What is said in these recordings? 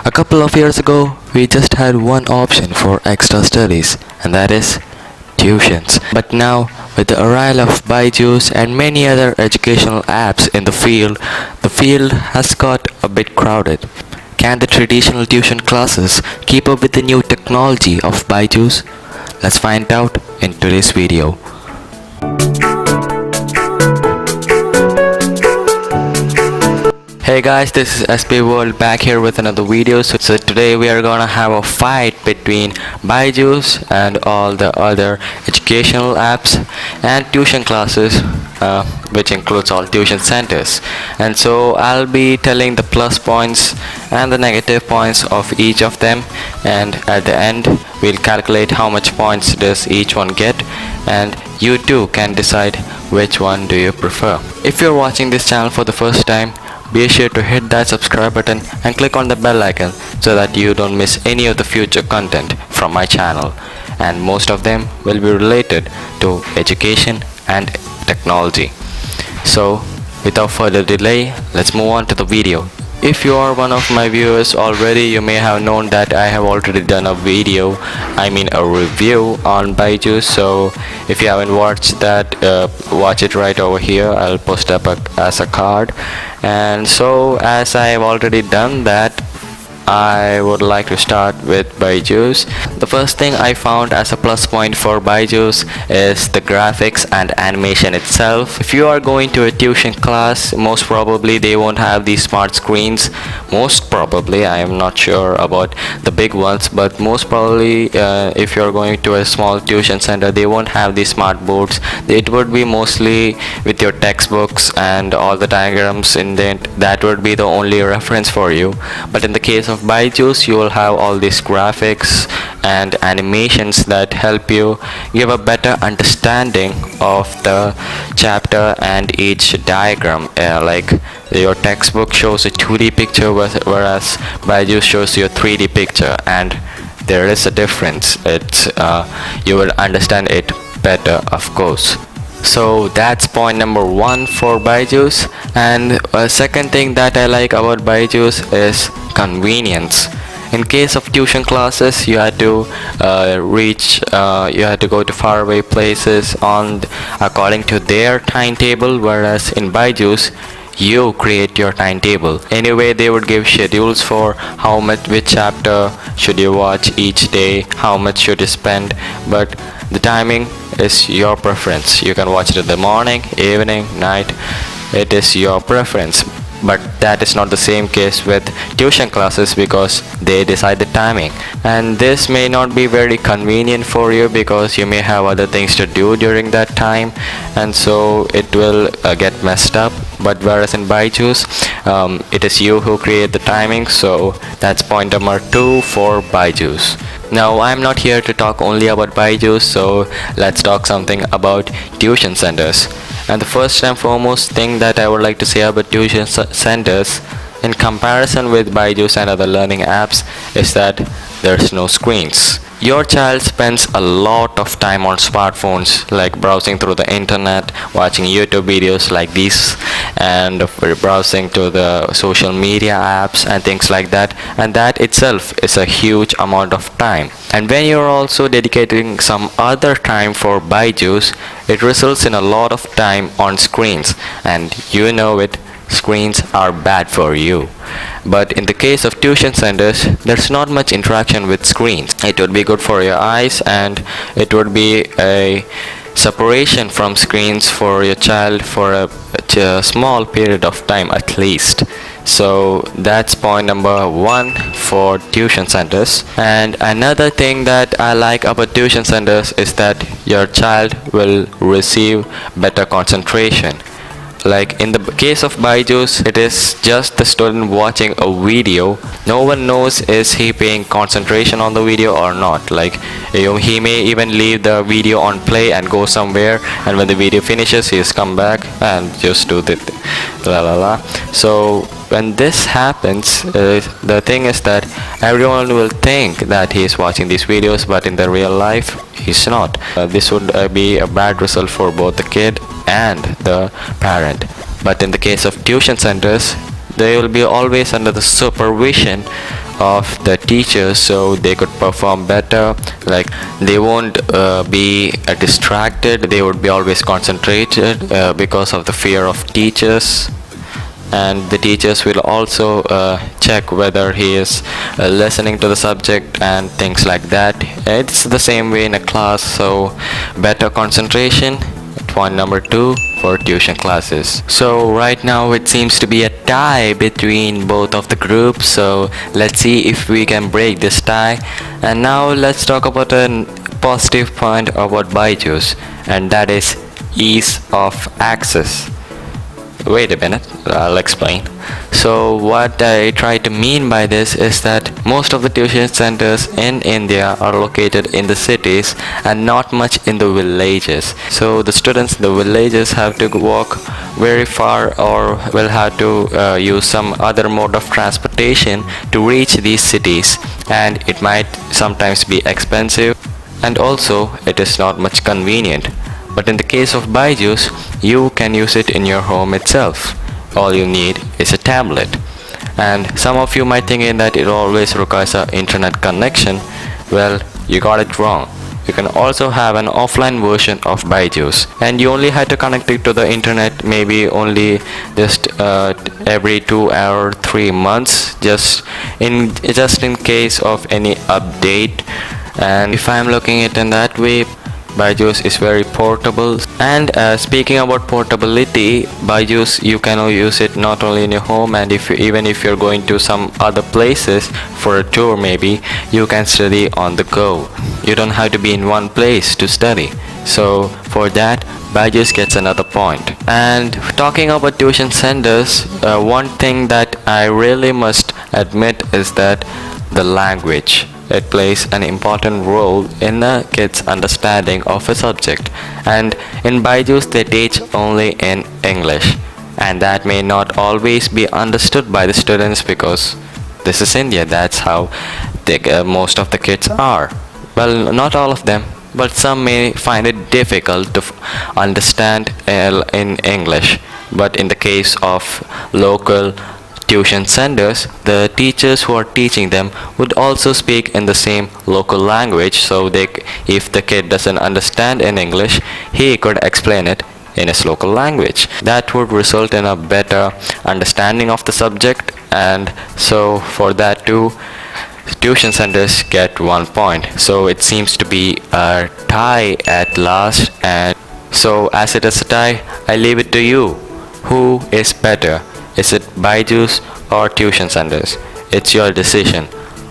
A couple of years ago, we just had one option for extra studies, and that is tuitions. But now, with the arrival of BYJUs and many other educational apps in the field has got a bit crowded. Can the traditional tuition classes keep up with the new technology of BYJUs? Let's find out in today's video. Hey guys, this is SB World back here with another video. So today we are gonna have a fight between BYJUs and all the other educational apps and tuition classes, which includes all tuition centers. And so I'll be telling the plus points and the negative points of each of them, and at the end we'll calculate how much points does each one get, and you too can decide which one do you prefer. If you're watching this channel for the first time, be sure to hit that subscribe button and click on the bell icon so that you don't miss any of the future content from my channel, and most of them will be related to education and technology. So without further delay, let's move on to the video. If you are one of my viewers already, you may have known that I have already done a video, a review on BYJUs. So if you haven't watched that, watch it right over here. I'll post up as a card. And so as I have already done that, I would like to start with BYJUs. The first thing I found as a plus point for BYJUs is the graphics and animation itself. If you are going to a tuition class, most probably they won't have these smart screens. Most probably, I am not sure about the big ones, but most probably if you're going to a small tuition center, they won't have these smart boards. It would be mostly with your textbooks and all the diagrams in it. That would be the only reference for you. But in the case of BYJUs, you will have all these graphics and animations that help you give a better understanding of the chapter and each diagram. Like your textbook shows a 2D picture, whereas BYJUs shows you a 3D picture, and there is a difference. You will understand it better, of course. So that's point number one for BYJUs. And a second thing that I like about BYJUs is convenience. In case of tuition classes, you had to go to faraway places according to their timetable, whereas in BYJUs you create your timetable. Anyway, they would give schedules for which chapter should you watch each day, how much should you spend, but the timing is your preference. You can watch it in the morning, evening, night. It is your preference. But that is not the same case with tuition classes, because they decide the timing, and this may not be very convenient for you because you may have other things to do during that time, and so it will get messed up. But whereas in BYJUs, it is you who create the timing. So that's point number two for BYJUs. Now I'm not here to talk only about BYJUs, so let's talk something about tuition centers. And the first and foremost thing that I would like to say about tuition centers in comparison with BYJUs and other learning apps is that there's no screens. Your child spends a lot of time on smartphones, like browsing through the internet, watching YouTube videos like these, and browsing to the social media apps and things like that, and that itself is a huge amount of time. And when you're also dedicating some other time for BYJUs, it results in a lot of time on screens, and you know it, screens are bad for you. But in the case of tuition centers, there's not much interaction with screens. It would be good for your eyes, and it would be a separation from screens for your child for a small period of time at least. So that's point number one for tuition centers. And another thing that I like about tuition centers is that your child will receive better concentration. Like in the case of BYJUs, it is just the student watching a video. No one knows is he paying concentration on the video or not. Like he may even leave the video on play and go somewhere, and when the video finishes, he's come back and just do the la la la. So when this happens, the thing is that everyone will think that he is watching these videos, but in the real life he's not. This would be a bad result for both the kid and the parent. But in the case of tuition centers, they will be always under the supervision of the teachers so they could perform better. Like they won't be distracted, they would be always concentrated because of the fear of teachers. And the teachers will also check whether he is listening to the subject and things like that. It's the same way in a class, so better concentration. Point number 2 for tuition classes. So right now it seems to be a tie between both of the groups, so let's see if we can break this tie. And now let's talk about a positive point about BYJU's, and that is ease of access. Wait a minute, I'll explain. So what I try to mean by this is that most of the tuition centers in India are located in the cities and not much in the villages. So the students in the villages have to walk very far or will have to use some other mode of transportation to reach these cities, and it might sometimes be expensive, and also it is not much convenient. But in the case of BYJU's, you can use it in your home itself. All you need is a tablet. And some of you might think that it always requires an internet connection. Well, you got it wrong. You can also have an offline version of BYJU's, and you only had to connect it to the internet maybe only just every 2 or 3 months, just in case of any update. And if I'm looking at it in that way, BYJU's is very portable. And speaking about portability, BYJU's, you can use it not only in your home, and even if you're going to some other places for a tour maybe, you can study on the go. You don't have to be in one place to study. So for that, BYJU's gets another point. And talking about tuition centers, one thing that I really must admit is that the language. It plays an important role in a kid's understanding of a subject. And in BYJU's, they teach only in English, and that may not always be understood by the students because this is India. That's how most of the kids are. Well, not all of them, but some may find it difficult to understand in English. But in the case of local tuition centers, the teachers who are teaching them would also speak in the same local language, so if the kid doesn't understand in English, he could explain it in his local language. That would result in a better understanding of the subject, and so for that too, tuition centers get 1 point. So it seems to be a tie at last, and so as it is a tie, I leave it to you. Who is better? Is it BYJU's or tuition centers? It's your decision.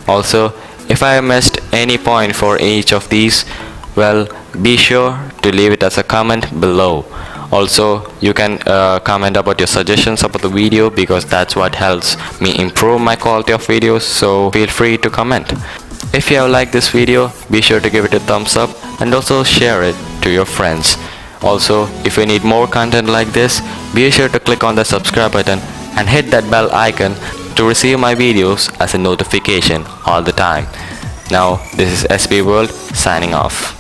Also, if I missed any point for each of these, well, be sure to leave it as a comment below. Also, you can comment about your suggestions about the video, because that's what helps me improve my quality of videos, so feel free to comment. If you have liked this video, be sure to give it a thumbs up and also share it to your friends. Also, if you need more content like this, be sure to click on the subscribe button and hit that bell icon to receive my videos as a notification all the time. Now, this is SB World signing off.